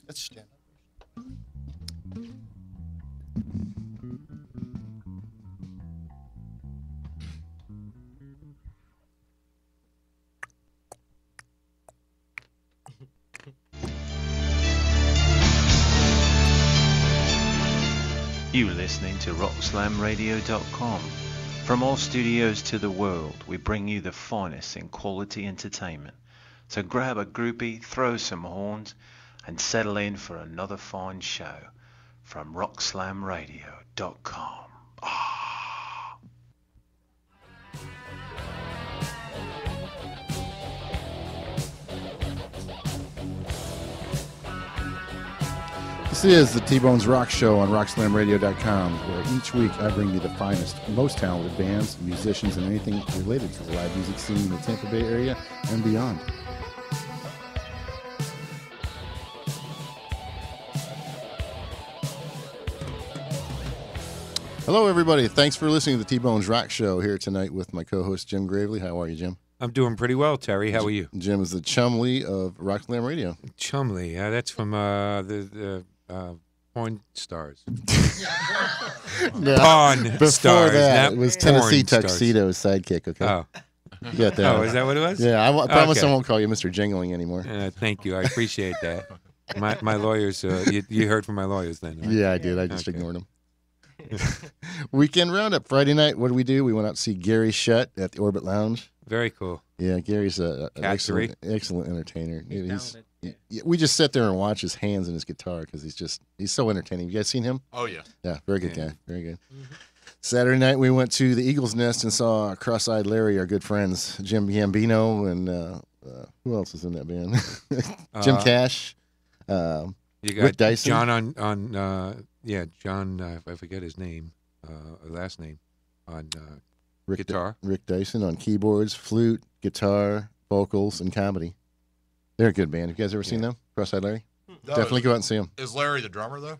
Let's stand up. You listening to rockslamradio.com. From all studios to the world, we bring you the finest in quality entertainment. So grab a groupie, throw some horns, and settle in for another fine show from rockslamradio.com. This is the T-Bonez Rock Show on rockslamradio.com, where each week I bring you the finest, most talented bands, musicians, and anything related to the live music scene in the Tampa Bay area and beyond. Hello, everybody. Thanks for listening to the T-Bonez Rock Show here tonight with my co-host, Jim Gravely. How are you, Jim? I'm doing pretty well, Terry. How are you? Jim is the Chumley of Rockslam Radio. Chumley. That's from the porn stars. Pawn Before stars. that, it was Tennessee porn Tuxedo's sidekick, okay? Oh. You got that. Oh, is that what it was? Yeah, I promise Okay. I won't call you Mr. Jingling anymore. Thank you. I appreciate that. My lawyers, you heard from my lawyers then, right? Yeah, I did. I just ignored them. Weekend Roundup. Friday night, what did we do? We went out to see Gary Shutt at the Orbit Lounge. Very cool. Yeah, Gary's an excellent entertainer. We just sat there and watched his hands and his guitar because he's so entertaining. You guys seen him? Oh, yeah. Yeah, very good guy. Very good. Mm-hmm. Saturday night, we went to the Eagles Nest and saw Cross-Eyed Larry, our good friends, Jim Gambino, and who else is in that band? Jim Cash, You got Rick Dyson. John John, I forget his name, last name, on guitar. Rick Dyson on keyboards, flute, guitar, vocals, and comedy. They're a good band. Have you guys ever seen them? Cross-Eyed Larry? Definitely go out and see them. Is Larry the drummer, though?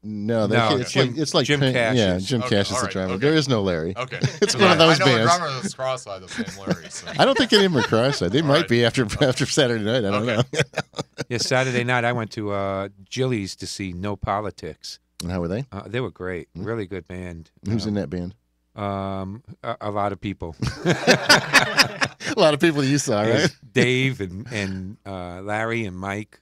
No, it's like Jim Cash. Yeah, Jim Cash is the drummer. Okay. There is no Larry. Okay. It's one of those I know bands. a drummer that's cross-eyed that's named Larry. So. I don't think any of them are cross-eyed. They might right. be after Saturday night. I don't know. Yeah, Saturday night I went to Jilly's to see No Politics. And how were they? They were great. Really good band. Who's in that band? A lot of people. A lot of people you saw, right? Dave and Larry and Mike,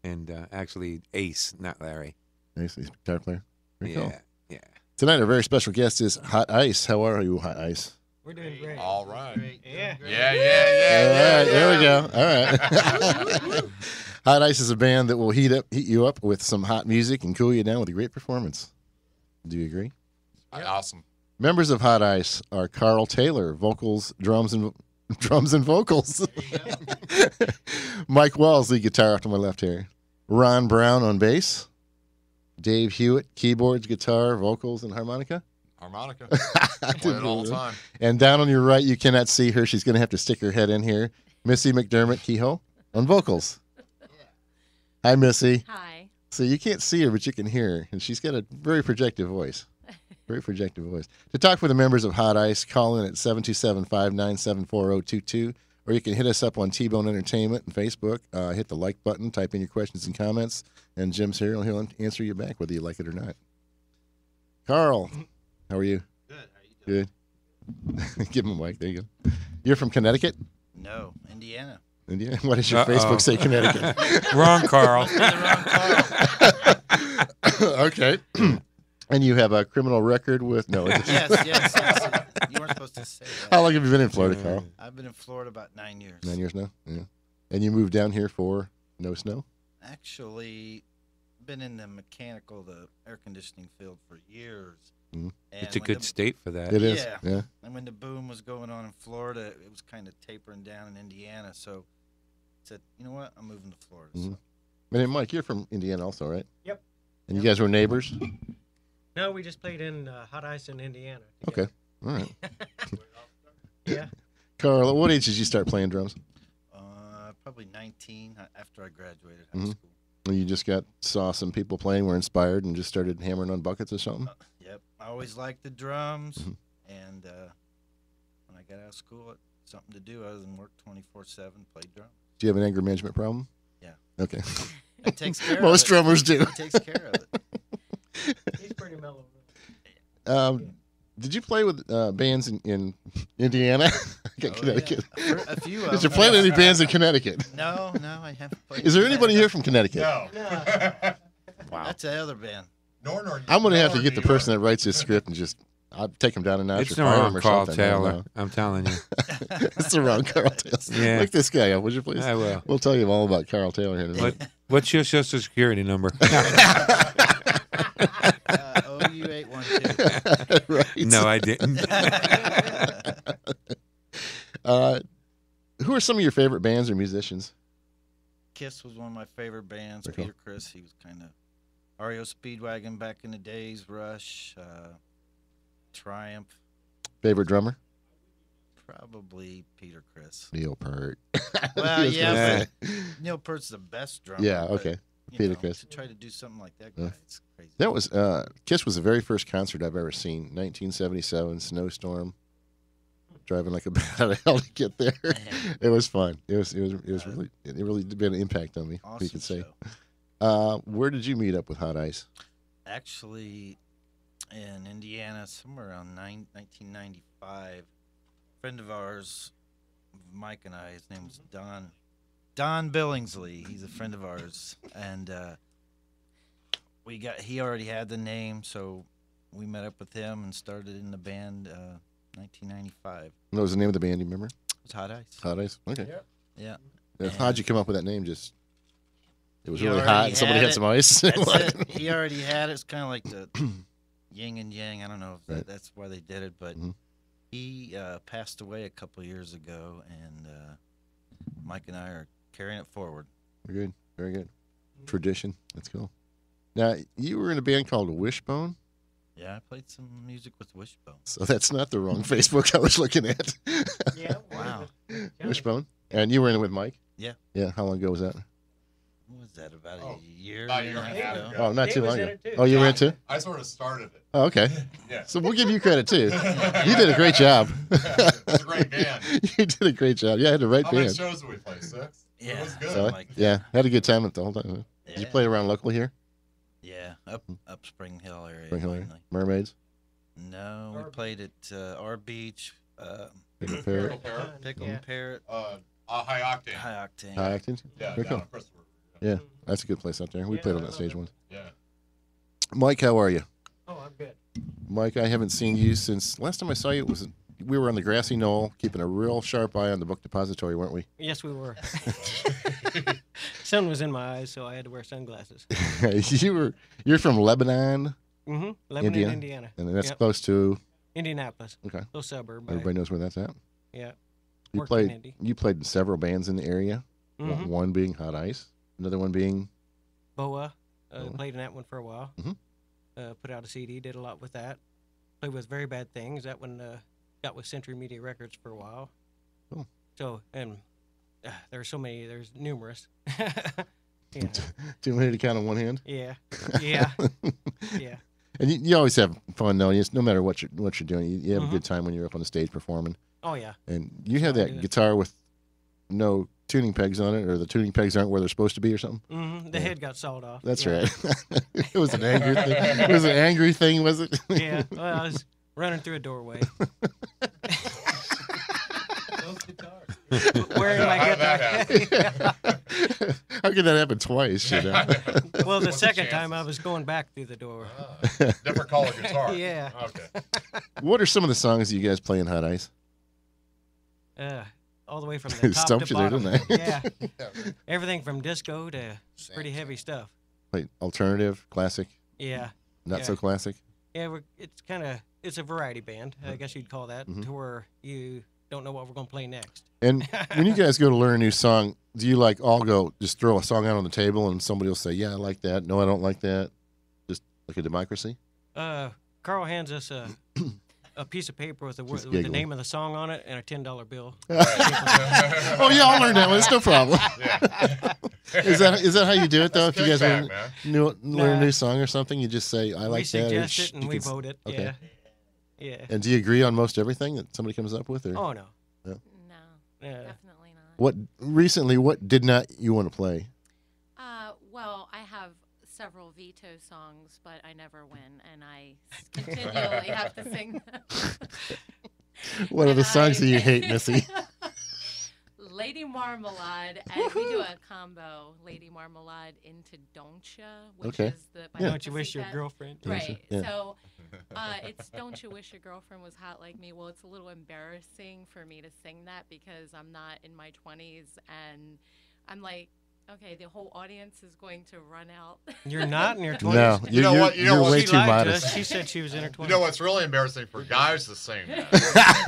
and actually Ace, not Larry. Ace, he's a guitar player. Very cool. Yeah. Tonight, our very special guest is Hot Ice. How are you, Hot Ice? We're doing great. All right. Great. Yeah. Yeah. There we go. All right. Hot Ice is a band that will heat you up with some hot music and cool you down with a great performance. Do you agree? Awesome. Members of Hot Ice are Carl Taylor, vocals, drums, and vocals. Mike Wells, lead guitar off to my left here. Ron Brown on bass. Dave Hewitt, keyboards, guitar, vocals, and harmonica. Harmonica. Play it all the time. And down on your right, you cannot see her. She's going to have to stick her head in here. Missy McDermott, keyhole, on vocals. Hi, Missy. Hi. So you can't see her, but you can hear her. And she's got a very projective voice. Very projective voice. To talk with the members of Hot Ice, call in at 727-597-4022, or you can hit us up on T-Bone Entertainment and Facebook. Hit the like button, type in your questions and comments, and Jim's here, and he'll answer you back whether you like it or not. Carl, how are you? Good. How you doing? Good. Give him a mic. There you go. You're from Connecticut? No, Indiana. Indiana? What does your Facebook say, Connecticut? Wrong, Carl. Okay. And you have a criminal record with Yes. You weren't supposed to say that. How long have you been in Florida, Carl? I've been in Florida about 9 years. 9 years now? Yeah. And you moved down here for no snow? Actually, been in the air conditioning field for years. Mm-hmm. It's a good state for that. It is. Yeah. And when the boom was going on in Florida, it was kind of tapering down in Indiana. So I said, you know what? I'm moving to Florida. Mm-hmm. So. And Mike, you're from Indiana also, right? Yep. And you guys were neighbors? No, we just played in Hot Ice in Indiana. Okay. All right. Yeah. Carl, at what age did you start playing drums? Probably 19 after I graduated high school. And you just saw some people playing, were inspired, and just started hammering on buckets or something? Yep. I always liked the drums. And when I got out of school, I had something to do other than work 24/7, play drums. Do you have an anger management problem? Yeah. Okay. It takes care Most of it. drummers do. It takes care of it. He's pretty mellow. Did you play with bands in Indiana? Connecticut. Yeah. A few of Did you them. play with any bands in Connecticut? No, I haven't played. Is there with anybody that. here from Connecticut? No. Wow. That's the other band. Nor I'm going to have to nor get the New person York. that writes this script and just I'll take him down a notch. It's or the fire him wrong or Carl something. I don't Taylor. know. I'm telling you. It's the wrong Carl Taylor. Yeah. Look this guy up, would you please? I will. We'll tell you all about Carl Taylor here in a minute. What's your social security number? OU812. Right. No, I didn't. Who are some of your favorite bands or musicians? Kiss was one of my favorite bands. Okay. Peter Criss, he was kind of REO Speedwagon back in the days. Rush, Triumph, Favorite drummer? probably Peter Criss. Neil Peart. Well, He was yeah, gonna say. but Neil Peart's the best drummer. Yeah, but, okay. you Peter know, Criss. to try to do something like that Yeah. guy, it's crazy. That was Kiss was the very first concert I've ever seen. 1977, snowstorm. Driving like a bat out of hell to get there. It was fun. It was really did an impact on me. Awesome you could say. show. Where did you meet up with Hot Ice? Actually, in Indiana, somewhere around 1995, a friend of ours, Mike and I, his name was Don Billingsley. He's a friend of ours, and he already had the name, so we met up with him and started in the band 1995. What was the name of the band? Do you remember? It was Hot Ice. Hot Ice. Okay. Yeah. How'd you come up with that name? Just it was He really already hot and somebody had had it. some ice. That's What? it. He already had it. It's kind of like the yin and yang. I don't know if Right. that's why they did it, but Mhm. he passed away a couple of years ago, and Mike and I are carrying it forward. Very good. Very good. Tradition. That's cool. Now you were in a band called Wishbone. Yeah, I played some music with Wishbone. So that's not the wrong Facebook I was looking at. Yeah. Wow. Wishbone. And you were in it with Mike? Yeah. Yeah. How long ago was that? What was that, about Oh, a year? about a year year and and a a half half ago? Oh, not He too was long in ago. it, too. Oh, you were in it too? I sort of started it. Oh, okay. Yeah. So we'll give you credit too. You did a great job. It's a great band. You did a great job. Yeah, I had the right How many band. shows did we play? 6? Yeah. It was good. So, like that. yeah, had a good time the whole time. Huh? Did you Yeah. play around locally here? Yeah, up Spring Hill area. Spring Hill area? mainly. Mermaids? No, we played at our beach, Pickle Pickle Parrot? Parrot. Pickle Yeah. and Parrot, High Octane. High Octane. High Acton? Yeah, Very down cool. in Christopher. Yeah, that's a good place out there. We Yeah, played on I that love stage it. once. Yeah. Mike, how are you? Oh, I'm good. Mike, I haven't seen you since last time I saw you. We were on the grassy knoll, keeping a real sharp eye on the book depository, weren't we? Yes, we were. Sun was in my eyes, so I had to wear sunglasses. You're from Lebanon, Mm-hmm. Lebanon, Indiana? Indiana. and that's Yep. close to. Indianapolis, Okay, little suburb. everybody knows where that's at. Yeah. You Worked in played. Indy. You played in several bands in the area. Mm-hmm. One being Hot Ice, another one being. Boa. Boa. Played in that one for a while. Mhm. Put out a CD, did a lot with that. Played with Very Bad Things. That one got with Century Media Records for a while. Cool. So, and there's so many, there's numerous. Yeah. Too many to count on one hand. Yeah. Yeah. Yeah. And you always have fun, though. No matter what you're doing, you have a Mhm. good time when you're up on the stage performing. Oh, yeah. And you have That's why I that do it. guitar with no tuning pegs on it, or the tuning pegs aren't where they're supposed to be, or something. Mm-hmm. The Yeah. head got sawed off. That's Yeah. right. It was an angry thing. It was an angry thing, was it? Yeah. Well, I was running through a doorway. Wearing my How did that guitar. How could that happen twice? You know? Well, the What's second chances? time I was going back through the door. Different color guitar. Yeah. Okay. What are some of the songs you guys play in Hot Ice? All the way from the top Stumped to you there, bottom. didn't I? Yeah. Everything from disco to pretty heavy stuff. Like alternative, classic, Yeah. not Yeah. so classic. Yeah, it's a variety band, I guess you'd call that, Mhm. to where you don't know what we're going to play next. And when you guys go to learn a new song, do you like all go just throw a song out on the table and somebody will say, "Yeah, I like that." No, I don't like that. Just like a democracy. Carl hands us a piece of paper with the Just with the giggling. name of the song on it and a $10 bill. Oh yeah, I'll learn that one. It's no problem. Yeah. Is that how you do it though? If you guys Kickback, man. learn a Nah. new song or something, you just say, "I We like that." or suggest it and you we can- vote it. okay. Yeah. Yeah. And do you agree on most everything that somebody comes up with, or Oh, no. No, Yeah. definitely not. what did not you want to play? Well, I have several veto songs, but I never win, and I continually have to sing them. What are And the songs that you hate, Missy? Lady Marmalade, and we do a combo, Lady Marmalade into Don't Ya, which Okay. is the by Yeah. the Don't you wish your Pussycat- girlfriend? Right. Yeah. So it's Don't You Wish Your Girlfriend Was Hot Like Me. Well, it's a little embarrassing for me to sing that because I'm not in my 20s and I'm like, okay, the whole audience is going to run out. You're not in your 20s? No, You know what? You know you're what? way She too lied to modest. us. She said she was in her 20s. You know what's really embarrassing for guys to sing that?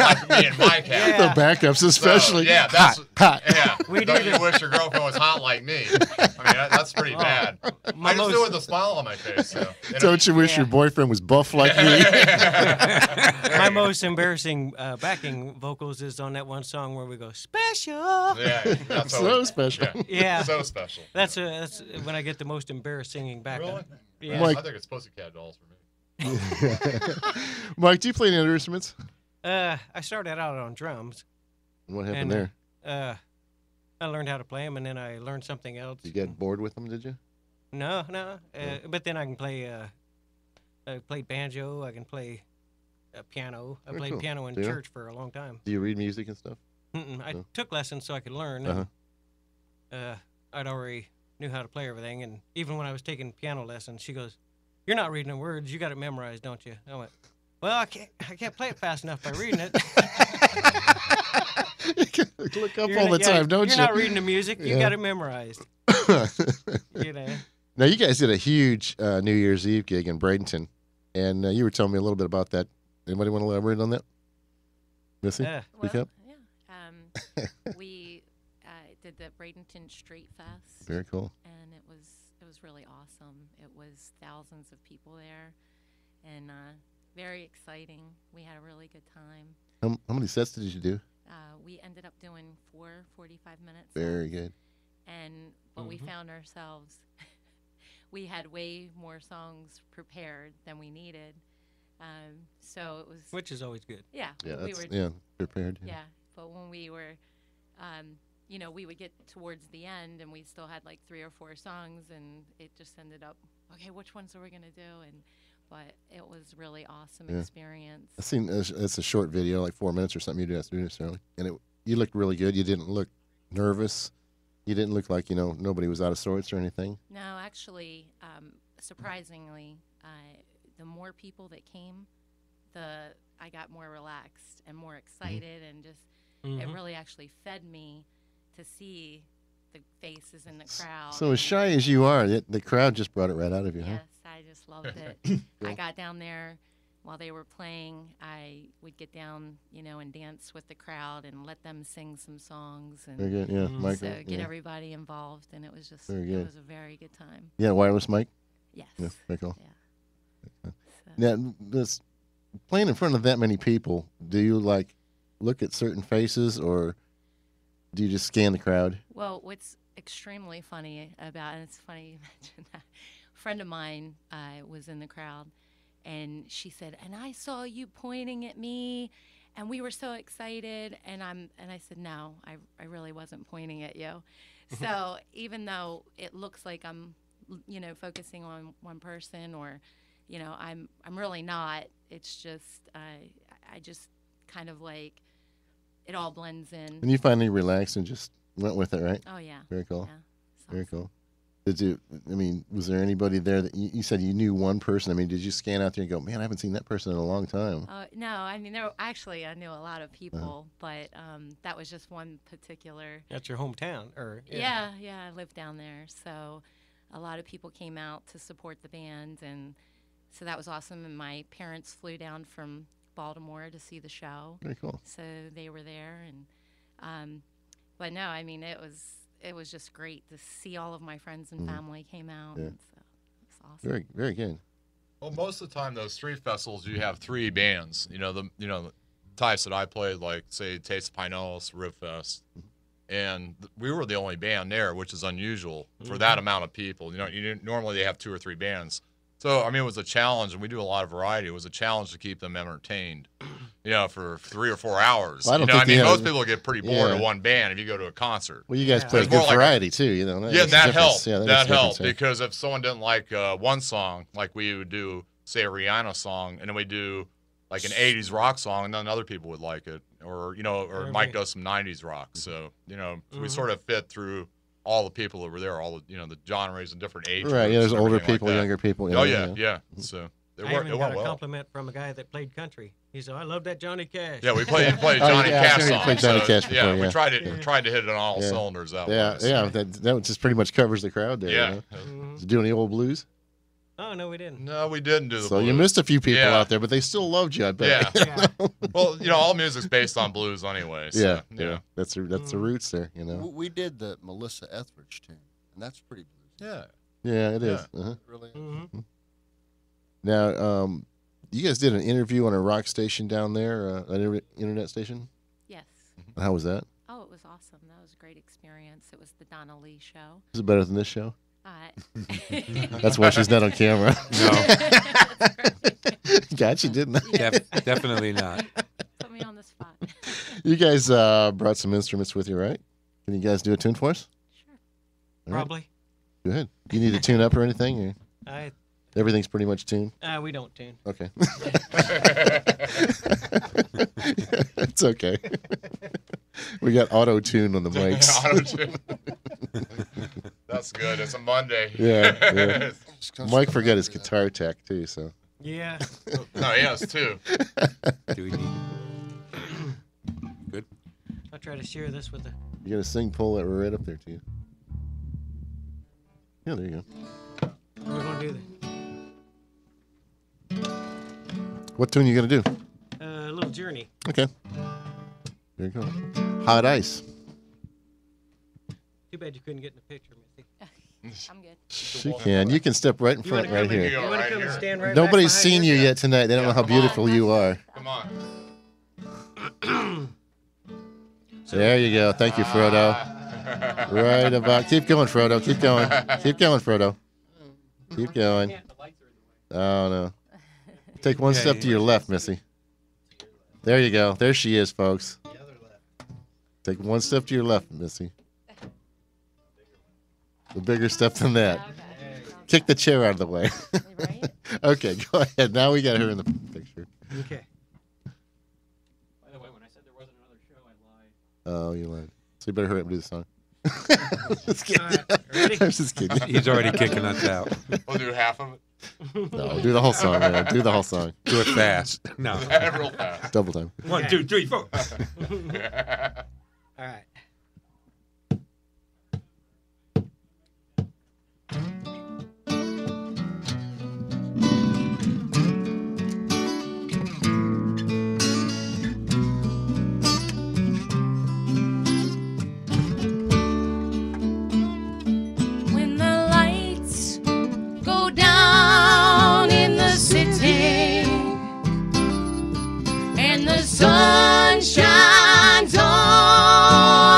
Like me and Mike have. Yeah. The backups, especially. So, yeah, that's hot. yeah. We Don't do you wish your girlfriend was hot like me? I mean, that's pretty bad. My I just do it most- with a smile on my face. So, you know. Don't you wish Yeah. your boyfriend was buff like me? My most embarrassing backing vocals is on that one song where we go special. Yeah, that's So always, special. Yeah, Yeah. so special. That's when I get the most embarrassing backup. Really? Yeah. Mike- I think it's Pussycat Dolls for me. Mike, do you play any other instruments? I started out on drums. What happened And, there? I learned how to play them, and then I learned something else. You get bored with them, did you? No. But then I can play. I played banjo. I can play piano. I Very played cool. piano in Yeah. church for a long time. Do you read music and stuff? I Oh. took lessons so I could learn. Uh-huh. And, I'd already knew how to play everything, and even when I was taking piano lessons, she goes, "You're not reading the words. You got it memorized, don't you?" I went, "Well, I can't play it fast enough by reading it." Look up You're all not- the yeah, time, don't You're you? not reading the music. You Yeah. got it memorized. You know. Now, you guys did a huge New Year's Eve gig in Bradenton, and you were telling me a little bit about that. Anybody want to elaborate on that? Missy? Yeah. Speak Well, up. yeah. We did the Bradenton Street Fest, Very cool. and it was really awesome. It was thousands of people there, and very exciting. We had a really good time. How many sets did you do? We ended up doing 4 45-minute sets. Very good. But we Mhm. found ourselves, we had way more songs prepared than we needed. So it was, Which is always good. yeah, Yeah, we that's were, prepared. yeah. But when we were, we would get towards the end and we still had like 3 or 4 songs and it just ended up, okay, which ones are we going to do? But it was really awesome Yeah. experience. I seen it's a short video, like 4 minutes or something. You did after necessarily, and you looked really good. You didn't look nervous. You didn't look like nobody was out of sorts or anything. No, actually, surprisingly, the more people that came, I got more relaxed and more excited, and just it Mhm. really actually fed me to see the faces in the crowd. So as shy as you are, the crowd just brought it right out of you, huh? Yes, I just loved it. I got down there while they were playing. I would get down, and dance with the crowd and let them sing some songs, Very and good. Yeah, Mhm. Michael. so get yeah. everybody involved, and it was just Very it good. was a very good time. Yeah, wireless mic. Yes. Yeah, very cool. So, Now, this playing in front of that many people, do you look at certain faces, or do you just scan the crowd? Well, what's extremely funny about, and it's funny you mentioned that, a friend of mine was in the crowd, and she said, "And I saw you pointing at me, and we were so excited." And I said, "No, I really wasn't pointing at you." So even though it looks like I'm, focusing on one person, or, I'm really not. It's just I just kind of like it all blends in. And you finally relaxed and just went with it, right? Oh yeah. Very cool. Yeah. It's Very awesome. cool. Was there anybody there that you said you knew one person? I mean, did you scan out there and go, man, I haven't seen that person in a long time? No, I mean, I knew a lot of people, but that was just one particular. That's your hometown, or Yeah, I lived down there, so a lot of people came out to support the band, and so that was awesome. And my parents flew down from Baltimore to see the show, Very cool. so they were there, and but no, I mean, it was just great to see all of my friends and family came out, Yeah. and so it was awesome. Very, very good. Well, most of the time, those street festivals, you have 3 bands. The types that I played, like say Taste of Pinellas, Rib Fest, and we were the only band there, which is unusual for that amount of people. Normally they have 2 or 3 bands. So, I mean, it was a challenge, and we do a lot of variety. It was a challenge to keep them entertained, for 3 or 4 hours. Well, I don't think most people get pretty bored of one band if you go to a concert. Well, you guys play It's good more like variety, too, Yeah, makes a that difference. helped. Yeah, that makes a helped, difference, because if someone didn't like one song, like we would do, say, a Rihanna song, and then we do like an 80s rock song, and then other people would like it. Or Mike does some 90s rock. So, we sort of fit through all the people that were there, all the genres and different age Right, groups yeah, there's and older everything like people, that. younger people. Oh, yeah. So it I went even got a well. compliment from a guy that played country. He said, "I love that Johnny Cash." Yeah, we played Oh, Johnny yeah, I Cash sure you songs. played Johnny Cash yeah, before, we tried to hit it on all cylinders that Yeah, way. So. yeah, that just pretty much covers the crowd there. Yeah. Did you do any old blues? Oh, no, we didn't. No, we didn't do the So blues. you missed a few people Yeah. out there, but they still loved you, I bet. Yeah. Well, all music's based on blues anyway. So, yeah. That's the roots there, We did the Melissa Etheridge tune, and that's pretty bluesy. Yeah. Yeah, it is. Yeah. Uh-huh. It really is. Mm-hmm. Now, you guys did an interview on a rock station down there, an internet station. Yes. How was that? Oh, it was awesome. That was a great experience. It was the Donna Lee show. Is it better than this show? Uh, That's why she's not on camera. No, Got you, didn't I? definitely not. Put me on the spot. You guys brought some instruments with you, right? Can you guys do a tune for us? Sure. All right. Probably. Go ahead. You need to tune up or anything? Or everything's pretty much tuned? We don't tune. Okay. It's okay. We got auto tune on the mics. Auto-tune. That's good. It's a Monday. Yeah. Mike forgot his guitar tech too, so. Yeah. No, he has two. Do we need? Good. I'll try to share this with the. You got a sing pole that we're right up there to you. Yeah, there you go. We're gonna do What tune you gonna do? a little journey. Okay. There you go. Hot Ice. Too bad you couldn't get in the picture, Missy. I'm good. She can. You can step right in front right here. You want to come and stand right Nobody's back seen behind you her? yet tonight. They don't know how beautiful you are. Come on. There you go. Thank you, Frodo. Right about. Keep going, Frodo. Keep going. Keep going, Frodo. Keep going. Oh, no. Take one step to your left, Missy. There you go. There she is, folks. Take one step to your left, Missy. The bigger step than that. Okay. Kick the chair out of the way. Right? Okay, go ahead. Now we got her in the picture. Okay. By the way, when I said there wasn't another show, I lied. Oh, you lied. So you better hurry up and do the song. Just kidding. All right, ready? I was just kidding. He's already kicking us out. We'll do half of it. No, do the whole song, man. Do the whole song. Do it fast. No. Real fast. Double time. 1, 2, 3, 4. All right. When the lights go down in the city and the sun shines on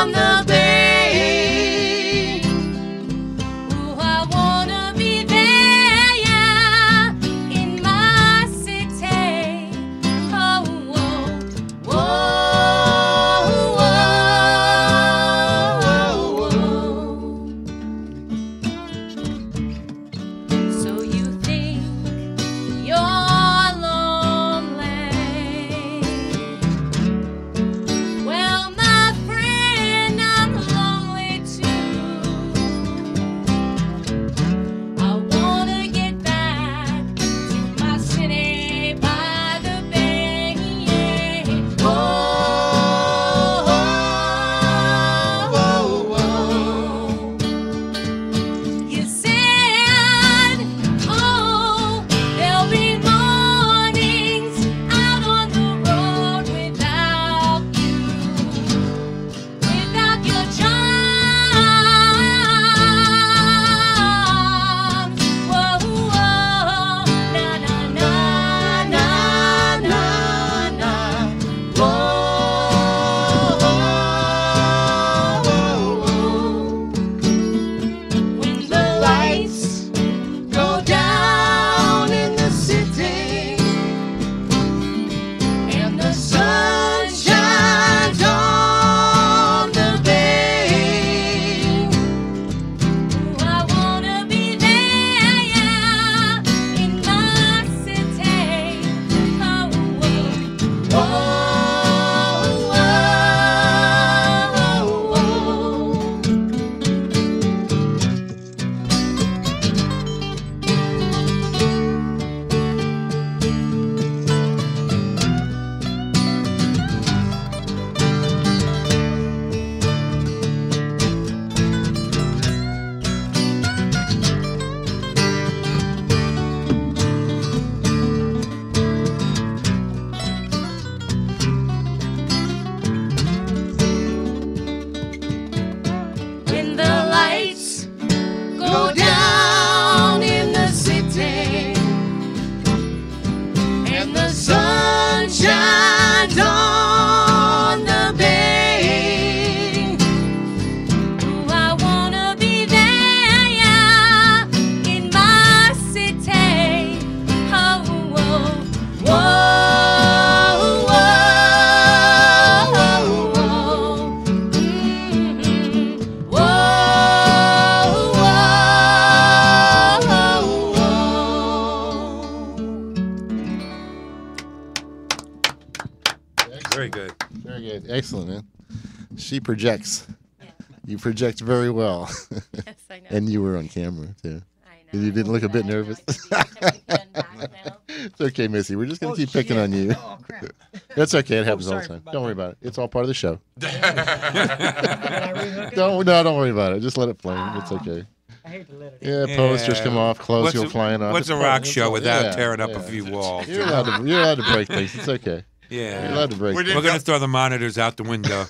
Excellent, man. She projects. Yeah. You project very well. Yes, I know. And you were on camera, too. I know. You I didn't know look a bit that. I know. nervous. I can be back now. It's okay, Missy. We're just going to keep picking shit. on you. Oh, crap. That's okay. It happens all the sorry time. about Don't worry that. about it. It's all part of the show. Can I rehook it? Don't worry about it. Just let it play. It's okay. I hate to let it. Yeah, posters come off, clothes go flying off. What's It's a part- rock it's show all- without yeah, tearing up yeah. a few walls? You're allowed to break things. It's okay. Yeah. You're allowed to break We things. We're going to throw the monitors out the window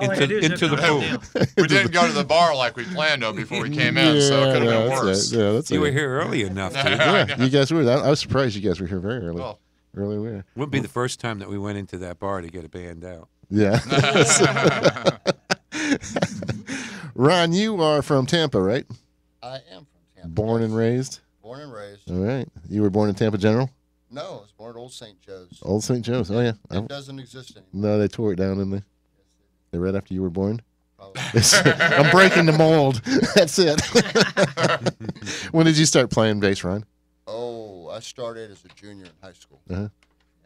All I gotta do is into the hook pool. up We didn't go to the bar like we planned though before we came in, so it could have been that's worse. it. Yeah, that's You it. were here early enough to. Yeah, you guys were. I was surprised you guys were here very early. Well. Early we were. Would be the first time that we went into that bar to get a band out. Yeah. Ron, you are from Tampa, right? I am from Tampa. Born and raised. Born and raised. All right. You were born in Tampa General? No, I was born at Old St. Joe's. Old St. Joe's. Oh, yeah. It doesn't exist anymore. No, they tore it down, didn't they? They right after you were born? Probably. I'm breaking the mold. That's it. When did you start playing bass, Ron? Oh, I started as a junior in high school. Uh-huh.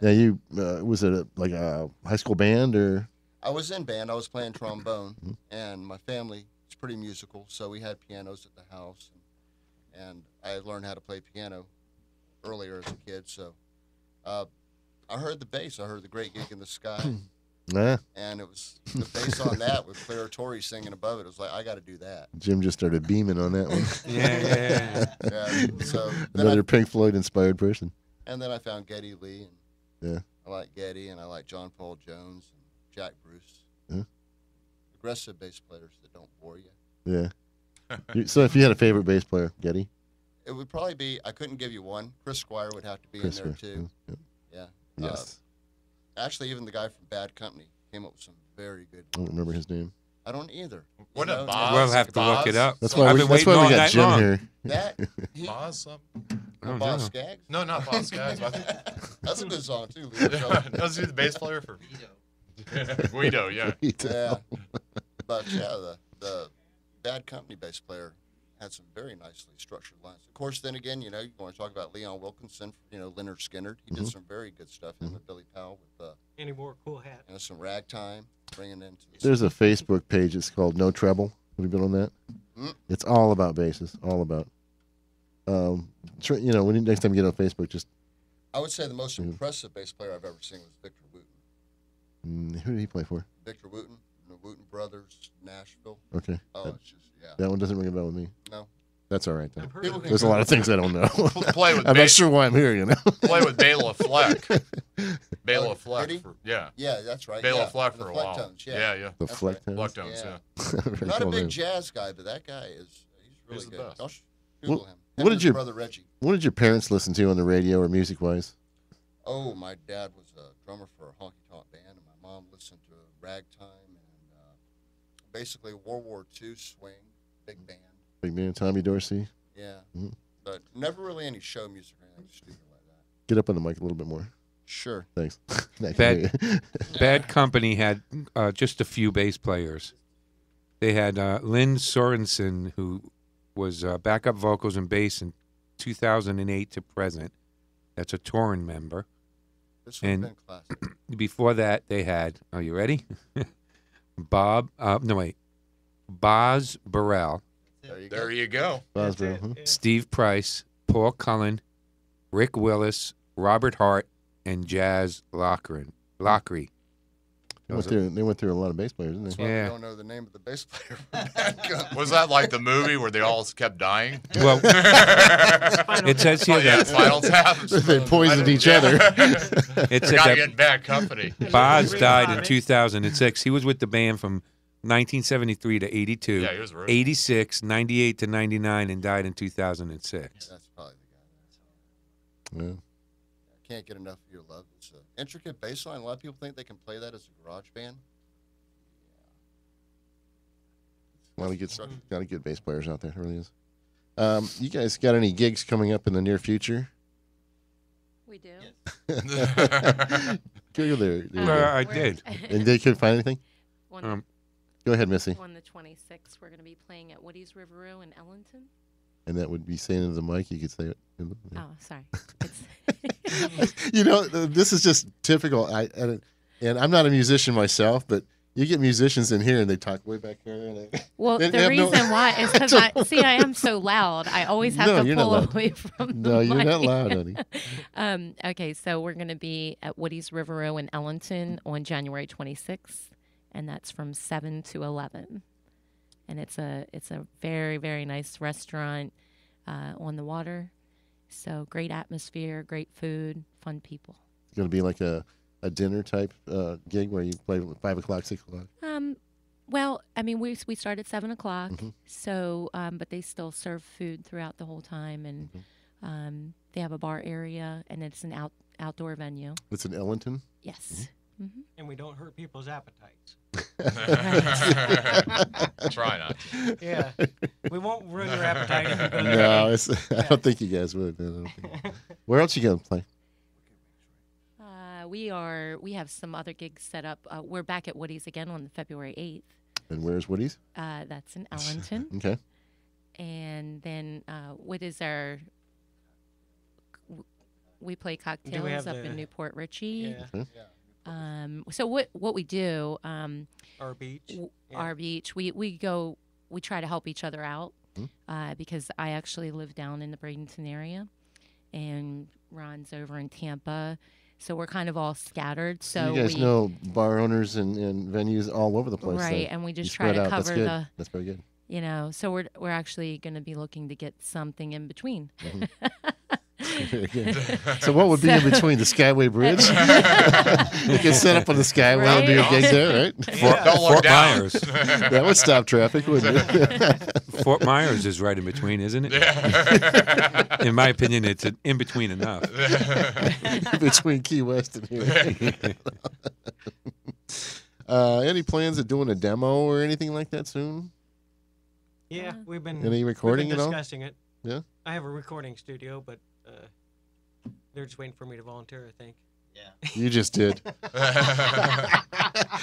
Yeah, you was it like a high school band or? I was in band. I was playing trombone, and my family is pretty musical, so we had pianos at the house, and I learned how to play piano earlier as a kid. So I heard the bass. I heard the Great Gig in the Sky, Nah. and it was the bass on that with Clara Torrey singing above it. It was like, I got to do that. Jim just started beaming on that one. Yeah. Yeah, so then Another Pink Floyd inspired person. and then I found Geddy Lee, and Yeah. I like Geddy, and I like John Paul Jones and Jack Bruce. Yeah. Aggressive bass players that don't bore you. Yeah. So if you had a favorite bass player, Geddy? It would probably be, I couldn't give you one. Chris Squire would have to be Chris in there Squire, too. yeah. Yeah. Yes. Actually, even the guy from Bad Company came up with some very good. I don't remember his name. I don't either. What You a know, Boz? We'll have to look Boz? it up. That's So- why I've we, been that's waiting why all we got night Jim long. here. That Boz? Something? I don't Boz know. Skaggs. No, not Boz Skaggs. I think That's a good song too. Leo Jones. does he the bass player for Guido? Yeah. Yeah. But yeah, the Bad Company bass player had some very nicely structured lines. Of course, then again, you want to talk about Leon Wilkinson, Leonard Skinner. He did some very good stuff. Him with Billy Powell with Any more cool hat? some ragtime, bringing into the There's a Facebook page. It's called No Treble. Have you been on that? Mm. It's all about basses. All about. When next time you get on Facebook, just I would say the most impressive bass player I've ever seen was Victor Wooten. who did he play for? Victor Wooten, the Wooten Brothers, Nashville. Okay. Oh, it's just, yeah. That one doesn't ring a bell with me. No. That's all right then. People can There's a lot of things I don't know. Play with I'm not bass. sure why I'm here. Play with Bela Fleck. Bela Fleck. did he? Yeah. Yeah, that's right. Bela yeah. Fleck the for a fleck while. tones, Yeah, yeah. The That's Fleck right. Tones? Fleck tones, Yeah. yeah. Very Not a cool big name. jazz guy, but that guy he's really He's the good. best. I'll Google What- him. what Him did and his your- brother Reggie? What did your parents listen to on the radio or music-wise? Oh, my dad was a drummer for a honky-tonk band, and my mom listened to ragtime and basically World War II swing, big band. Big man, Tommy Dorsey. Yeah. Mhm. But never really any show music or anything stupid like that. Get up on the mic a little bit more. Sure. Thanks. I can Bad- hear you. Bad Company had just a few bass players. They had Lynn Sorensen, who was backup vocals and bass in 2008 to present. That's a touring member. This would have And- been classic. Before that, they had, are you ready? Boz Burrell, There you go. Boswell, huh? Steve Price, Paul Cullen, Rick Willis, Robert Hart, and Jazz Lockery. They went through a lot of bass players, didn't That's they? why Yeah. we don't know the name of the bass player from Bad Company. Was that like the movie where they all kept dying? Well, it says here Yeah, that Spinal Tap. They poisoned each other. it said Gotta that get in bad company. Boz died in 2006. He was with the band from 1973 to 82, Yeah, he was rude. 86, 98 to 99, and died in 2006. That's probably the guy. Yeah. I can't get enough of your love. It's an intricate bass line. A lot of people think they can play that as a garage band. A lot of good bass players out there. It really is. You guys got any gigs coming up in the near future? We do. Go there. I did. And they couldn't find anything? On, Go ahead, Missy. on the 26th, we're going to be playing at Woody's Riveroo in Ellington. And that would be saying into the mic. You could say it. Oh, sorry. It's This is just typical. And I'm not a musician myself, but you get musicians in here and they talk way back here. And Well, they the have no- reason why is because I am so loud. I always have No, to you're not pull loud. away from the No, you're not mic. loud, honey. Okay, so we're going to be at Woody's River Row in Ellington on January 26th, and that's from 7 to 11. And it's a very, very nice restaurant on the water. So great atmosphere, great food, fun people. It's going to be like a dinner type gig where you play at 5 o'clock, 6 o'clock. Well, I mean, we start at 7 o'clock, Mm-hmm. so but they still serve food throughout the whole time, and Mm-hmm. they have a bar area, and it's an outdoor venue. It's in Ellington. Yes. And we don't hurt people's appetites. Try not to. Yeah. We won't ruin your appetite if you go there. No, I don't think you guys would. No, I don't think. Where else you going to play? We have some other gigs set up. We're back at Woody's again on February 8th. And where's Woody's? That's in Ellington. Okay. And then what is our? We play cocktails have up the- in Newport Richie. Yeah. So what we do? Our beach. Yeah. Our beach. We try to help each other out because I actually live down in the Bradenton area, and Ron's over in Tampa. So we're kind of all scattered. So you guys know bar owners and venues all over the place. right, so and we just you try spread to out. That's cover good. the. That's very good. You know, so we're actually going to be looking to get something in between. Very good. So what would be in between the Skyway Bridge? You can set up on the Skyway and do a gig there, right? Don't look Fort down. Myers. That would stop traffic, wouldn't it? Fort Myers is right in between, isn't it? Yeah. In my opinion, it's in between enough. Between Key West and here. Any plans of doing a demo or anything like that soon? Yeah, we've been Any recording we've been at all? discussing it. Yeah. I have a recording studio, but they're just waiting for me to volunteer, I think. You just did. And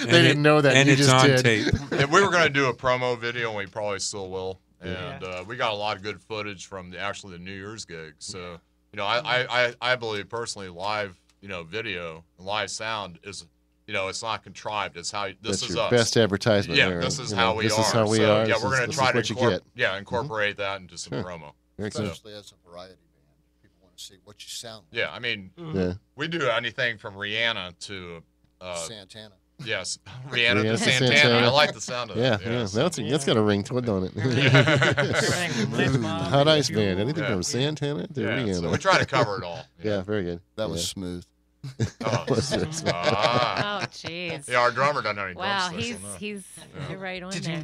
They didn't know that. And You it's just on did. tape. And we were going to do a promo video, and we probably still will. Yeah. And we got a lot of good footage from the New Year's gig. So, I believe personally live, video and live sound is, it's not contrived. It's how this That's is your us. best advertisement. Yeah, there, this is you how know, we this are. is how we So, are. Yeah, This we're is- going to this try is to what you get. incorporate that into some Sure. promo. Very good. Especially as a variety band, people want to see what you sound like. Yeah, I mean, Yeah. we do anything from Rihanna to Santana. yes, Rihanna Rihanna to to Santana. Santana. I like the sound of Yeah, that. yeah. so- That's got a ring to it, don't it? Everything from Liz Bob Hot to Ice Fuel. Band. Anything Yeah. from Santana to yeah, Rihanna. so we try to cover it all. Yeah, very good. That was Yeah. smooth. Oh, Oh, jeez. yeah, our drummer doesn't know any Wow, drum sticks, he's you're right on there.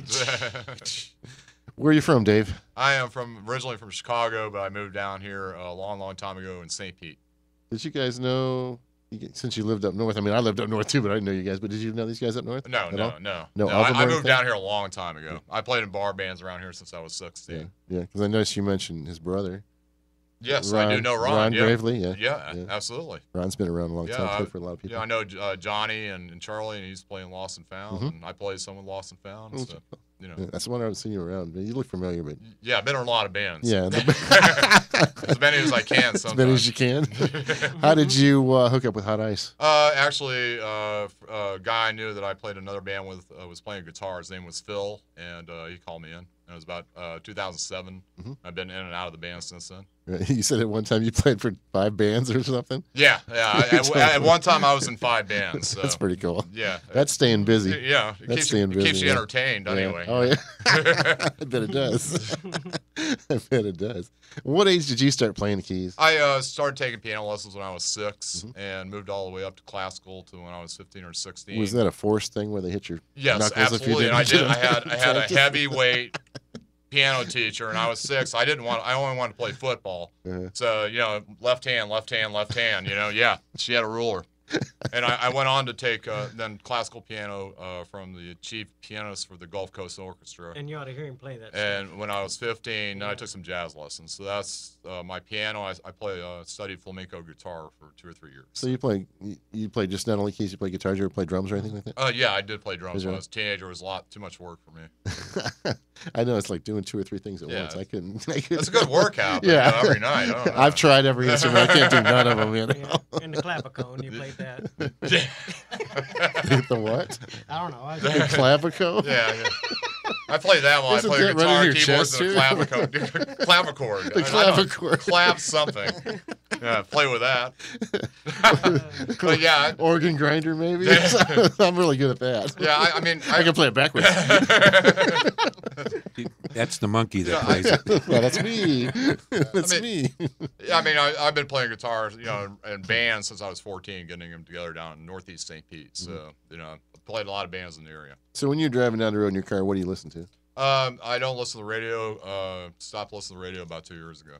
Where are you from, Dave? I am originally from Chicago, but I moved down here a long, long time ago in St. Pete. Did you guys know, since you lived up north? I mean, I lived up north too, but I didn't know you guys. But did you know these guys up north? No, at no, all? no, No, I Albemarle moved thing? down here a long time ago. I played in bar bands around here since I was 16. Yeah, because I noticed you mentioned his brother. Yes, I do know Ron. Ron yeah. Gravely, yeah. Yeah, Yeah. absolutely. Ron's been around a long Yeah, time, played for a lot of people. Yeah, I know Johnny and Charlie, and he's playing Lost and Found, Mhm. and I played some with Lost and Found. Oh, So, Yeah, that's the one I haven't seen you around. You look familiar, but yeah, I've been in a lot of bands. yeah, As many as I can. as many as you can. How did you hook up with Hot Ice? Actually, a guy I knew that I played another band with was playing guitar. His name was Phil, and he called me in. And it was about 2007. Mhm. I've been in and out of the band since then. You said at one time you played for 5 bands or something. Yeah. At one time, I was in 5 bands. So. That's pretty cool. Yeah. That's staying busy. Yeah. It That's keeps staying you, busy, you yeah. entertained Yeah. anyway. Oh yeah. I bet it does. I bet it does. What age did you start playing the keys? I started taking piano lessons when I was 6 Mm-hmm. and moved all the way up to classical to when I was 15 or 16. Was that a forced thing where they hit your Yes, knuckles if you absolutely. And I didn't did. get I them had a practice? heavyweight piano teacher, and I was 6. I only wanted to play football. Uh-huh. So left hand. Yeah, she had a ruler. And I went on to take then classical piano from the chief pianist for the Gulf Coast Orchestra. And you ought to hear him play that. And when I was 15, then I took some jazz lessons. So that's my piano. I studied flamenco guitar for 2 or 3 years. So you play just not only keys, you play guitar, you ever play drums or anything like that? Yeah, I did play drums Is when I there- was a teenager. It was a lot too much work for me. I know it's like doing 2 or 3 things at Yeah. once. I couldn't. It's a good workout. But, Yeah. every night. I don't know. I've tried every instrument. I can't do none of them. Yeah, and the clapicone, you played that. The what? I don't know. The clavicle? Yeah. I play that while Isn't I play that guitar, running your keyboards, chest and a here? clavichord. The clavichord. Clav something. Yeah, play with that. But yeah. Organ grinder, maybe? I'm really good at that. Yeah, I mean... I can play it backwards. That's the monkey that plays it. Well, that's me. That's me. Yeah, I mean, I've been playing guitar, in bands since I was 14, getting them together down in Northeast St. Pete. So, I played a lot of bands in the area. So when you're driving down the road in your car, what do you listen to? I don't listen to the radio. Stopped listening to the radio about 2 years ago.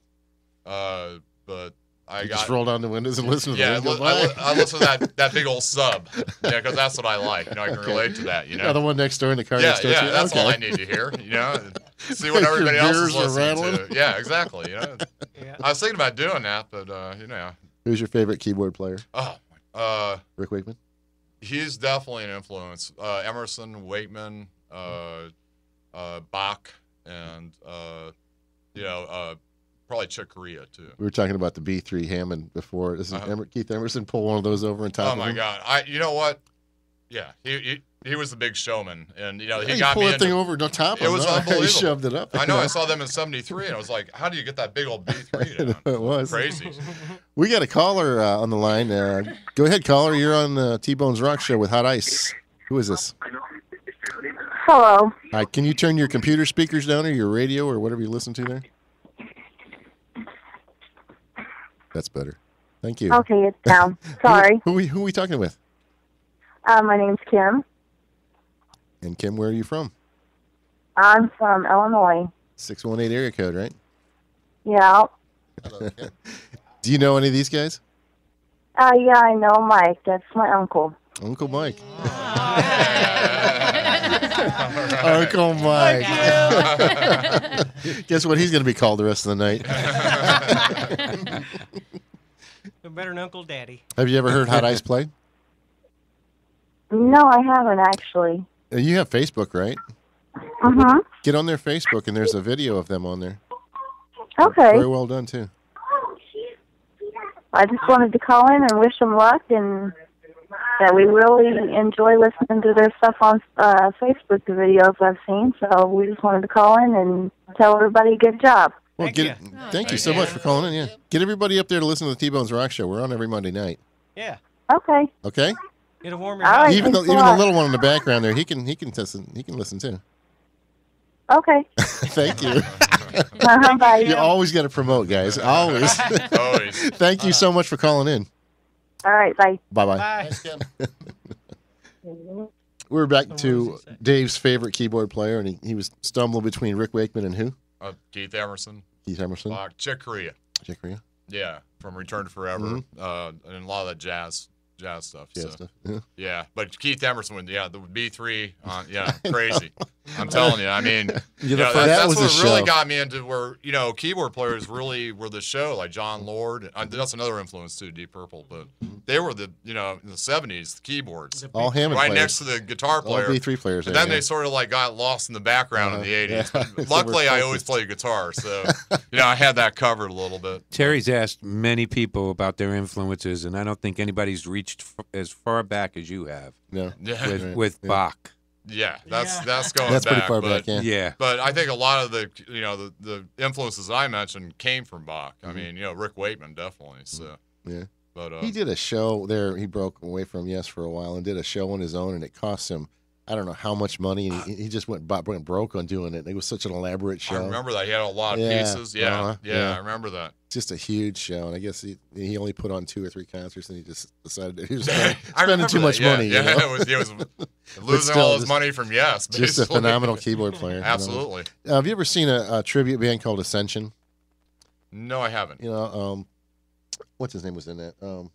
But I Just roll down the windows and listen to yeah, the radio. I listen to that big old sub. Yeah, because that's what I like. I can relate to that. Yeah, the one next door in the car Yeah, next door. yeah, to you? that's Okay. all I need to hear. See what Your everybody else gears is are listening rattling? to. Yeah, exactly. Yeah. I was thinking about doing that, but Who's your favorite keyboard player? Rick Wakeman? He's definitely an influence. Emerson, Wakeman, Bach, and probably Chick Corea too. We were talking about the B3 Hammond before. This is Keith Emerson pull one of those over on top Oh of my him. God! You know what? Yeah, he was the big showman, and he He got pulled me that thing into. over on top of him. It was He unbelievable. shoved it up. I know. I saw them in '73, and I was like, "How do you get that big old B3 down?" It was crazy. We got a caller on the line. Go ahead, caller. You're on the T-Bonez Rock Show with Hot Ice. Who is this? Hello. Hi. Can you turn your computer speakers down or your radio or whatever you listen to there? That's better. Thank you. Okay, it's down. Sorry. Who are we talking with? My name's Kim. And Kim, where are you from? I'm from Illinois. 618 area code, right? Yeah. Do you know any of these guys? Yeah, I know Mike. That's my uncle. Uncle Mike. Uncle Mike. Guess what? He's going to be called the rest of the night. No better than Uncle Daddy. Have you ever heard Hot Ice play? No, I haven't actually. You have Facebook, right? Mm-hmm. Get on their Facebook, and there's a video of them on there. Okay. Very well done, too. I just wanted to call in and wish them luck, and that we really enjoy listening to their stuff on Facebook, the videos I've seen. So we just wanted to call in and tell everybody good job. Well, thank you so much for calling in. Yeah, get everybody up there to listen to the T-Bonez Rock Show. We're on every Monday night. Yeah. Okay. Okay. It'll warm your All right, Even the thanks a lot. little one in the background there, he can listen too. Okay. Thank you. Bye. You always got to promote, guys. Always. Always. Thank you so much for calling in. All right. Bye. Bye-bye. Bye. We're back to Dave's favorite keyboard player, and he was stumbling between Rick Wakeman and who? Keith Emerson. Keith Emerson. Bach, Chick Corea. Chick Corea. Yeah, from Return to Forever, and a lot of that jazz stuff. Jazz stuff. Yeah. Yeah, but Keith Emerson, the B3, crazy. I'm telling you, I mean, that's was what a really show. got me into where keyboard players really were the show, like John Lord. That's another influence too, Deep Purple, but they were the in the '70s, the keyboards, All Hammond right players. next to the guitar player. All B3 players. But there, then yeah. they sort of got lost in the background in the '80s. Yeah. But So luckily, we're I always focused. played guitar, so I had that covered a little bit. Terry's asked many people about their influences, and I don't think anybody's reached as far back as you have No. Yeah. with Bach. Yeah, that's going That's back. pretty far but, back, yeah. But I think a lot of the the influences I mentioned came from Bach. I mean, Rick Wakeman definitely. So Yeah. But He did a show there. He broke away from Yes for a while and did a show on his own, and it cost him, I don't know how much money, and he just went broke on doing it. It was such an elaborate show. I remember that he had a lot of Yeah, pieces. Yeah, uh-huh, yeah, yeah. I remember that. Just a huge show, and I guess he only put on 2 or 3 concerts, and he just decided that he was I spending remember too much that, money. Yeah, you know? it was losing still, all his just- money from Yes. Just a basically. phenomenal keyboard player. Absolutely. Have you ever seen a tribute band called Ascension? No, I haven't. What's his name was in that?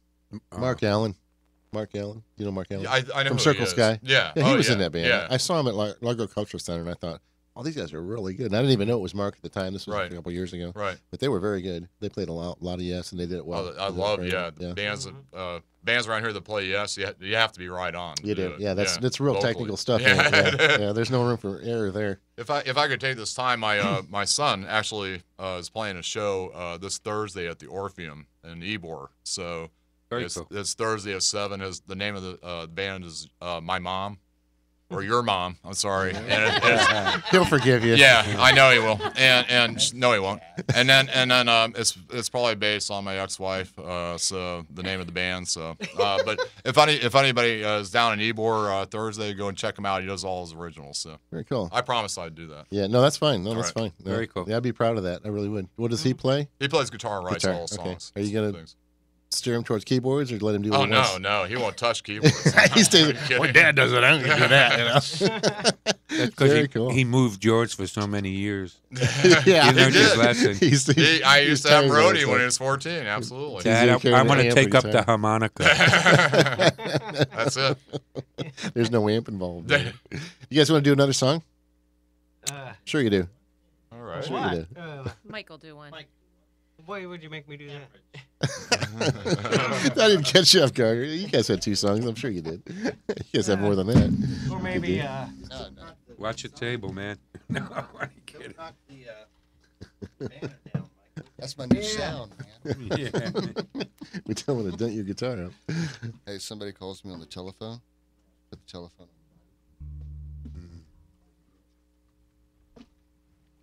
Mark Allen. Mark Allen. You know Mark Allen? Yeah, I know From who Circle he is. Sky. Yeah. He Oh, was yeah. in that band. Yeah. I saw him at Largo Cultural Center, and I thought, oh, these guys are really good. And I didn't even know it was Mark at the time. This was Right. a couple years ago. Right. But they were very good. They played a lot of Yes, and they did it well. I They did love very well. the bands around here that play Yes. You have to be right on. to You do. it. Yeah, that's real vocally. technical stuff. Yeah. Yeah, there's no room for error there. If I could take this time, my son actually is playing a show this Thursday at the Orpheum in Ybor. So Very it's, cool. it's Thursday at 7. Is the name of the band is My Mom, or Your Mom. I'm sorry. And He'll forgive you. yeah, I know he will. And no, he won't. And then it's probably based on my ex-wife. So the name of the band. So, but if anybody is down in Ybor Thursday, go and check him out. He does all his originals. So Very cool. I promise I'd do that. Yeah, no, that's fine. No, that's right. fine. No, Very cool. Yeah, I'd be proud of that. I really would. What does he play? He plays guitar and writes Guitar, all his okay. songs. Are you gonna Things. steer him towards keyboards or let him do Oh what he wants? no, he won't touch keyboards. He stays. Are you kidding? My dad does it. I'm gonna do that. You know? That's because Very he, cool. he moved George for so many years. Yeah, He learned his did. lesson. I he's used to have telling roadie us, when like, he was 14. Absolutely. Dad, He's carrying I'm going an to amp take every up the time. harmonica. That's it. There's no amp involved. You guys want to do another song? Sure you do. All right. Sure you do. Mike will do one. Why would you make me do that? I didn't catch you off guard. You guys had 2 songs. I'm sure you did. You guys have more than that. Or maybe, No. Watch your table, man. No, I'm kidding. That's my new sound, man. Yeah. We don't want to dent your guitar up. Hey, somebody calls me on the telephone. Put the telephone on.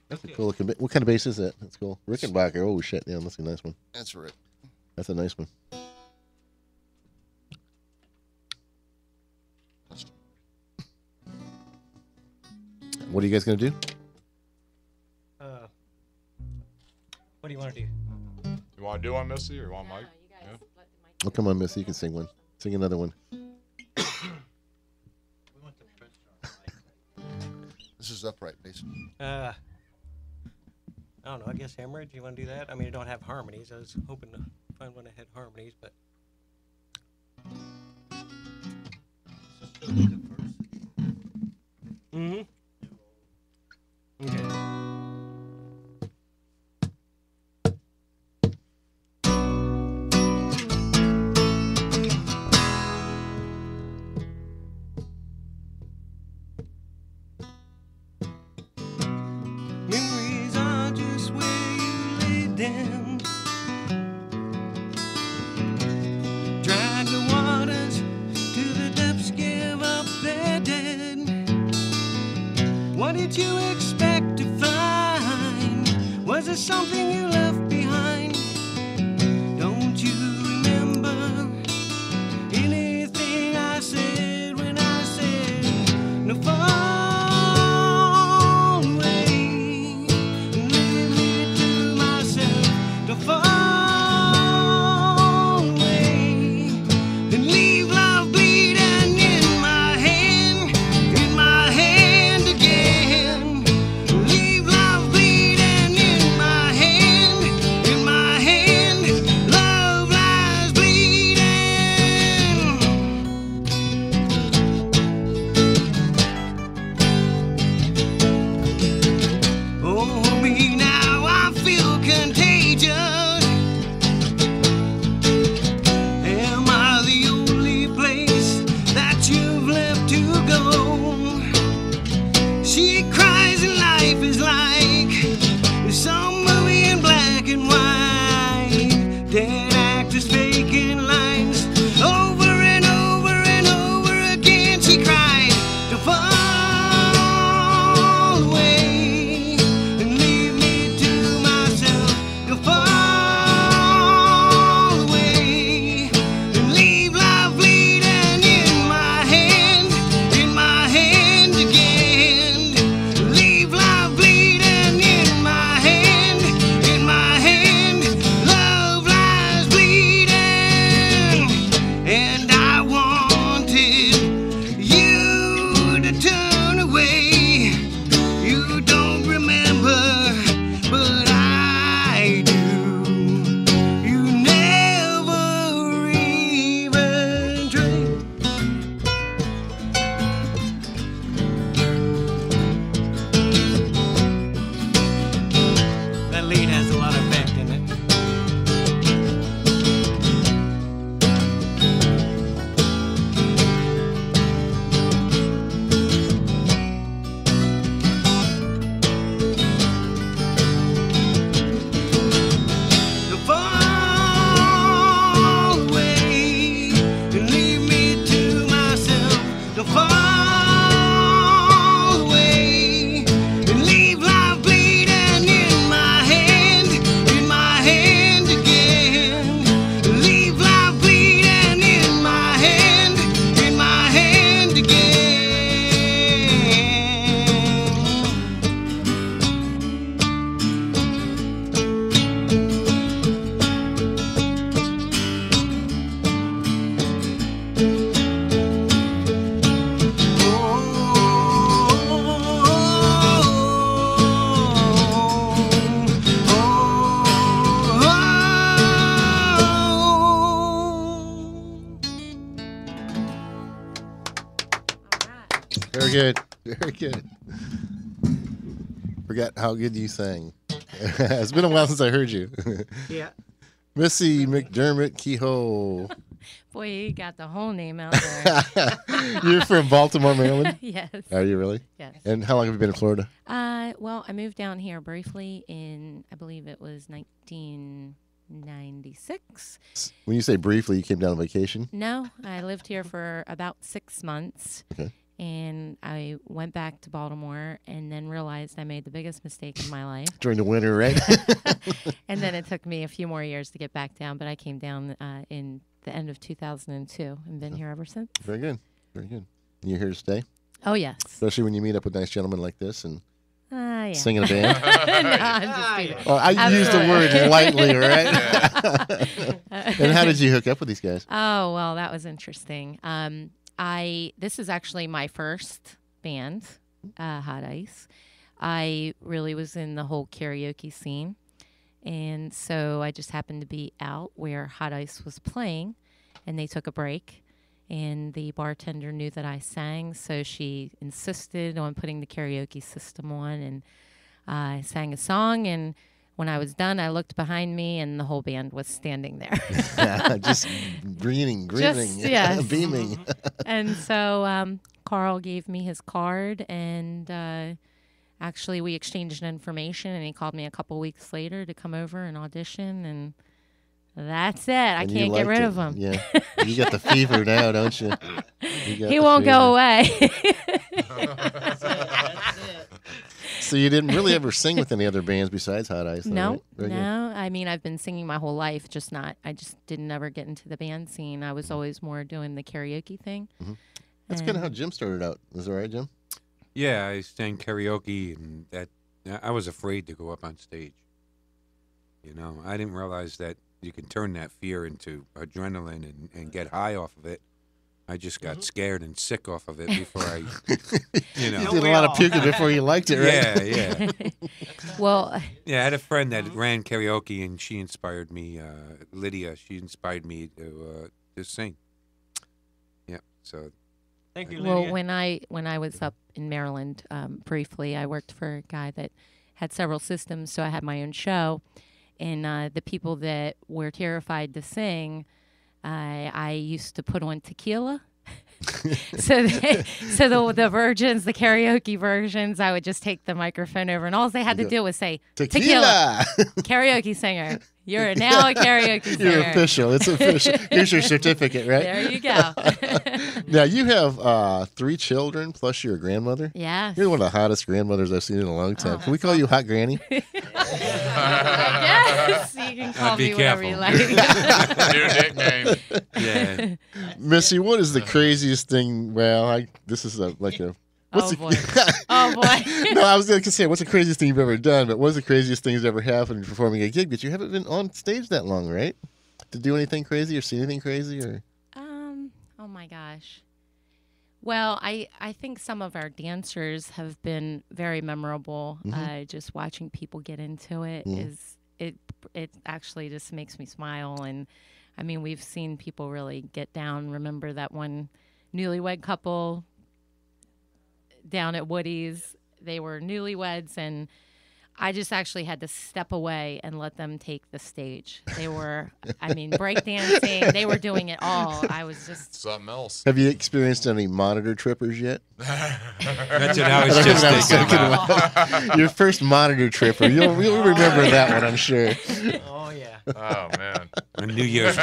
That's a cool looking. What kind of bass is that? That's cool. Rickenbacker. Oh shit! Yeah, that's a nice one. That's right. That's a nice one. What are you guys gonna do? What do you want to do? You want to do one, Missy, or you want Mike? you guys Yeah. let the mic. Oh, come on, Missy. You can sing one. Sing another one. This is upright bass. I don't know. I guess Hemorrhage. You want to do that? I mean, you don't have harmonies. I was hoping to find one that had harmonies, but. Mm-hmm. Okay. Memories are just where you lay them. Drag the waters to the depths, give up their dead. What did you expect to find? Was there something you left behind? Don't you remember anything I said when I said no fun? Away. Very good. Very good. Forgot how good you sang. It's been a while since I heard you. Yeah. Missy McDermott Kehoe. Boy, you got the whole name out there. You're from Baltimore, Maryland? Yes. Are you really? Yes. And how long have you been in Florida? Well, I moved down here briefly in, I believe it was 1996. When you say briefly, you came down on vacation? No, I lived here for about 6 months. Okay. And I went back to Baltimore and then realized I made the biggest mistake in my life. During the winter, right? And then it took me a few more years to get back down, but I came down in the end of 2002 and been here ever since. Very good. Very good. And you're here to stay? Oh, yes. Especially when you meet up with nice gentlemen like this and Yeah. sing in a band? No, I'm just kidding. Well, I use the word lightly, right? And how did you hook up with these guys? Oh, well, that was interesting. This is actually my first band, Hot Ice. I really was in the whole karaoke scene. And so I just happened to be out where Hot Ice was playing, and they took a break. And the bartender knew that I sang, so she insisted on putting the karaoke system on, and I sang a song. And when I was done, I looked behind me, and the whole band was standing there. Just grinning, yes. beaming. And so Carl gave me his card, and actually we exchanged information, and he called me a couple weeks later to come over and audition, and that's it. I And you can't get liked rid it. of him. Yeah. You got the fever now, don't you? He won't go away. So you didn't really ever sing with any other bands besides Hot Ice? Though, No, right? Very good. no. I mean, I've been singing my whole life, I just didn't ever get into the band scene. I was always more doing the karaoke thing. Mm-hmm. That's kind of how Jim started out. Is that right, Jim? Yeah, I sang karaoke, and that I was afraid to go up on stage. You know, I didn't realize that you can turn that fear into adrenaline and get high off of it. I just got scared and sick off of it before I, You did a lot of puking before you liked it, right? Yeah. Well, Yeah, I had a friend that ran karaoke, and she inspired me. Lydia, she inspired me to sing. Yeah, so. Thank you, Lydia. well, when I was up in Maryland briefly, I worked for a guy that had several systems, so I had my own show. And the people that were terrified to sing, I used to put on tequila. So the versions, the karaoke versions, I would just take the microphone over, and all they had to do was say, Tequila! Karaoke singer. You're now a karaoke singer. You're official. It's official. Here's your certificate, right? There you go. Now, you have 3 children plus your grandmother? Yes. You're one of the hottest grandmothers I've seen in a long time. Can we call you Hot Granny? Yes. You can call be me whatever you like. New nickname. Yeah. Missy, what is the craziest thing? Well, this is like a... Oh, boy. Oh, boy. No, I was going to say, what's the craziest thing you've ever done? But what's the craziest thing that's ever happened performing a gig? But you haven't been on stage that long, right? To do anything crazy or see anything crazy? Or Oh, my gosh. Well, I think some of our dancers have been very memorable. Just watching people get into it it actually just makes me smile. And I mean, we've seen people really get down. Remember that one newlywed couple down at Woody's? They were newlyweds, and I just actually had to step away and let them take the stage. They were, breakdancing. They were doing it all. I was just... Something else. have you experienced any monitor trippers yet? That's what I was just thinking about. Your first monitor tripper. You'll remember that one, I'm sure. Oh, yeah. Oh, man. On New Year's,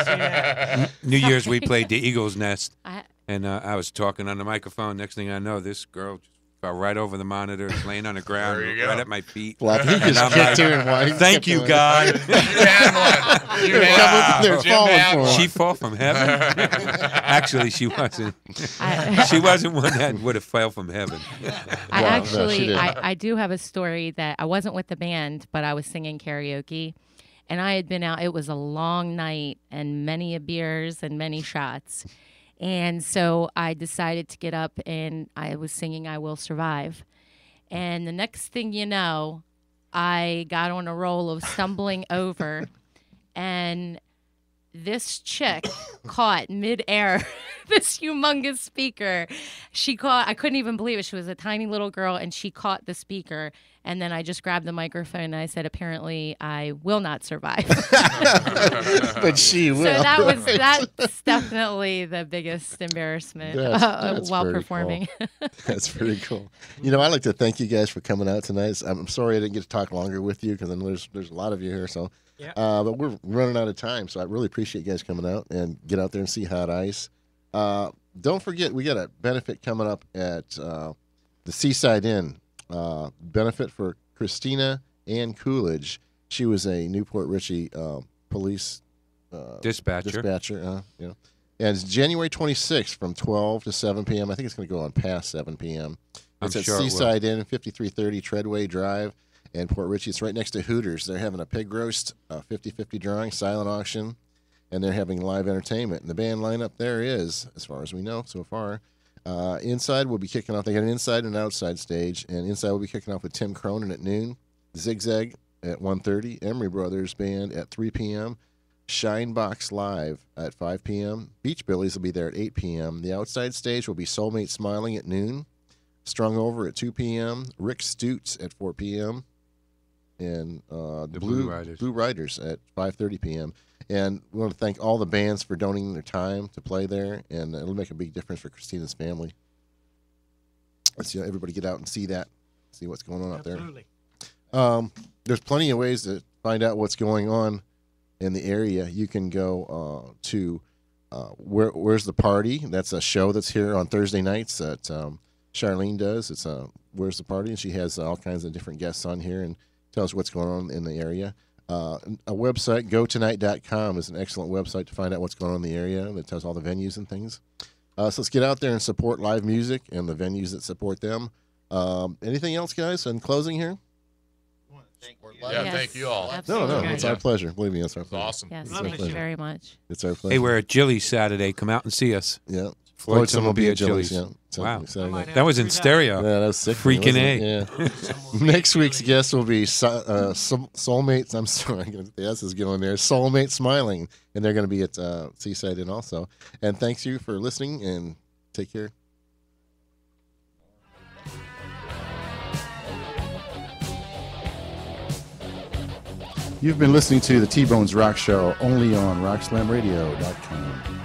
we played the Eagle's Nest, and I was talking on the microphone. Next thing I know, this girl just fell right over the monitor, laying on the ground, There you go. right at my feet. Well, he And just I'm kicked like, her and whined. Thank you, God. You had one. You They're had they're one. Jim falling had for one. him. She fall from heaven? Actually, she wasn't. She wasn't one that would have fell from heaven. No, she didn't. I do have a story that I wasn't with the band, but I was singing karaoke, and I had been out. It was a long night and many a beers and many shots, and so I decided to get up, and I was singing "I Will Survive," and the next thing you know, I got on a roll of stumbling over, and this chick caught midair this humongous speaker. I couldn't even believe it. She was a tiny little girl, and she caught the speaker. And then I just grabbed the microphone and I said, apparently I will not survive. But she will. So that's definitely the biggest embarrassment That's while pretty performing. Cool. That's pretty cool. I'd like to thank you guys for coming out tonight. I'm sorry I didn't get to talk longer with you because I know there's a lot of you here. So, but we're running out of time. So I really appreciate you guys coming out and get out there and see Hot Ice. Don't forget, we got a benefit coming up at the Seaside Inn. Benefit for Christina Ann Coolidge. She was a Newport Richey police dispatcher. And it's January 26th from 12 to 7 p.m. I think it's going to go on past 7 p.m. It's at Seaside Inn, 5330 Treadway Drive in Port Richey. It's right next to Hooters. They're having a pig roast, 50-50 drawing, silent auction, and they're having live entertainment. And the band lineup there is, as far as we know so far, inside will be kicking off. They got an inside and an outside stage, and inside will be kicking off with Tim Cronin at noon, Zigzag at 1:30, Emery Brothers Band at 3 p.m., Shinebox Live at 5 p.m., Beach Billies will be there at 8 p.m. The outside stage will be Soulmate Smiling at noon, Strung Over at 2 p.m., Rick Stutz at 4 p.m., and the Blue Riders at 5:30 p.m. And we want to thank all the bands for donating their time to play there, and it'll make a big difference for Christina's family. Let's everybody get out and see what's going on out there. There's plenty of ways to find out what's going on in the area. You can go to Where's the Party? That's a show that's here on Thursday nights that Charlene does. It's Where's the Party, and she has all kinds of different guests on here and tells what's going on in the area. A website, gotonight.com, is an excellent website to find out what's going on in the area that tells all the venues and things. So let's get out there and support live music and the venues that support them. Anything else, guys, in closing here? Thank you all. No, it's our pleasure. Believe me, it's our pleasure. Awesome. Yes, thank you very much. It's our pleasure. Hey, we're at Jilly's Saturday. Come out and see us. Yeah. Floyd will be at Jilly's. Yeah. Wow. Saturday. That was in stereo. Yeah, that was sick. Freaking A. Yeah. Next week's guest will be Soulmates. I'm sorry, I'm going to get the S's going there. Soulmate Smiling. And they're going to be at Seaside Inn also. And thanks you for listening, and take care. You've been listening to the T-Bonez Rock Show, only on RockSlamRadio.com.